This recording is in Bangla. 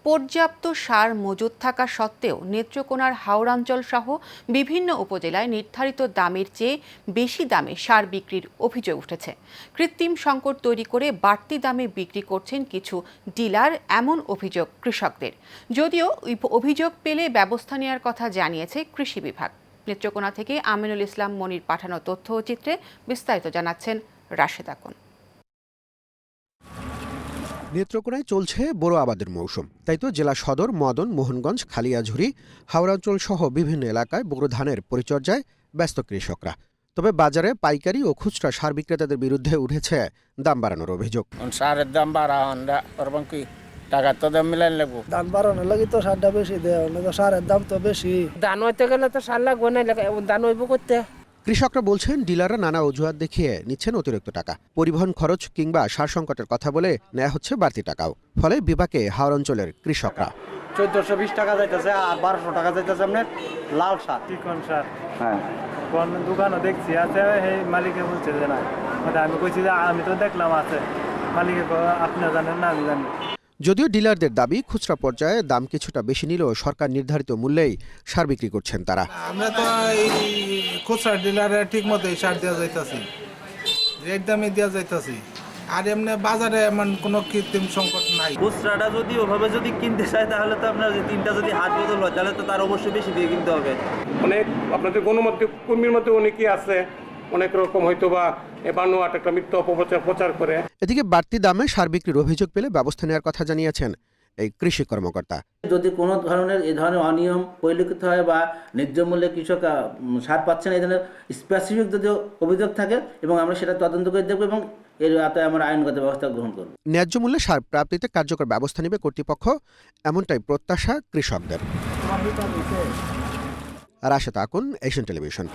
পর্যাপ্ত সার মজুত থাকা সত্ত্বেও নেত্রকোনার হাওড়াঞ্চল সহ বিভিন্ন উপজেলায় নির্ধারিত দামের চেয়ে বেশি দামে সার বিক্রির অভিযোগ উঠেছে। কৃত্রিম সংকট তৈরি করে বাড়তি দামে বিক্রি করছেন কিছু ডিলার, এমন অভিযোগ কৃষকদের। যদিও অভিযোগ পেলে ব্যবস্থা নেওয়ার কথা জানিয়েছে কৃষি বিভাগ। নেত্রকোনা থেকে আমিনুল ইসলাম মনির পাঠানো তথ্য ও চিত্রে বিস্তারিত জানাচ্ছেন রাশেদ আকুন। নেত্রকোনায় চলছে বোরো আবাদের মৌসুম, তাই তো জেলা সদর, মদন, মোহনগঞ্জ, খালিয়াঝুরি, হাওড়াঞ্চল সহ বিভিন্ন এলাকায় বোরো ধানের পরিচর্যায় ব্যস্ত কৃষকরা। তবে বাজারে পাইকারি ও খুচরা সার বিক্রেতাদের বিরুদ্ধে উঠেছে দাম বাড়ানোর অভিযোগ। সারের দাম বাড়া কি টাকা তো দাম মিলাই লাগবো, ধান বাড়ানোর লাগে তো সারটা বেশি দেয়, সারের দাম তো বেশি। ধান হইতে গেলে তো সার লাগবে না, ধান হইব করতে। কৃষকরা বলছেন ডিলাররা নানা অজুহাত দেখিয়ে নিচ্ছেন অতিরিক্ত টাকা। পরিবহন খরচ কিংবা সার সংকটের কথা বলে নেওয়া হচ্ছে বাড়তি টাকাও। ফলে বিপাকে হাওড়াঞ্চলের কৃষকরা। 1420 টাকা যাইতেছে আর 1200 টাকা যাইতেছে আপনার লাল সার, চিকন সার। হ্যাঁ, কোন দোকানও দেখছি আছে, এই মালিকে বলছে যে না, আমি কইছি যে আমি তো দেখলাম আছে, মালিকে আপনি জানেন না আমি জানি। যদিও ডিলারদের দাবি খুচরা পর্যায়ে দাম কিছুটা বেশি নিলেও সরকার নির্ধারিত মূল্যেই সার বিক্রি করছেন তারা। আমরা তো এই খুচরা ডিলারে ঠিক মতো সার দেওয়া যাইতেছি, রেট দামে দেওয়া যাইতেছি, আর এমনি বাজারে এমন কোনো কৃত্রিম সংকট নাই। খুচরাটা যদি ওভাবে যদি কিনতে চায় তাহলে তো আপনার যে তিনটা যদি হাত বদল হয় তাহলে তো তার অবশ্যই বেশি দিয়ে কিনতে হবে। অনেক আপনাদের গণমাধ্যম কর্মীর মধ্যে অনেকেই আছে অনেক রকম হয়তো বা বানোয়াট একটা মিথ্যা অপপ্রচার প্রচার করে। এদিকে বাড়তি দামে সার বিক্রির অভিযোগ পেলে ব্যবস্থা নেওয়ার কথা জানিয়েছেন এই কৃষি কর্মকর্তা। যদি কোনো ধরনের এই ধরনের অনিয়ম পরিলক্ষিত হয় বা ন্যায্য মূল্যে কৃষক সার পাচ্ছে না, এই ধরনের স্পেসিফিক যদি অভিযোগ থাকে এবং আমরা সেটা তদন্ত করে দেখব এবং এর আওতায় আমরা আইনগত ব্যবস্থা গ্রহণ করব। ন্যায্য মূল্যে সার প্রাপ্তিতে কার্যকর ব্যবস্থা নেবে কর্তৃপক্ষ, এমনটাই প্রত্যাশা কৃষকদের। Rashed Akun, Asian television.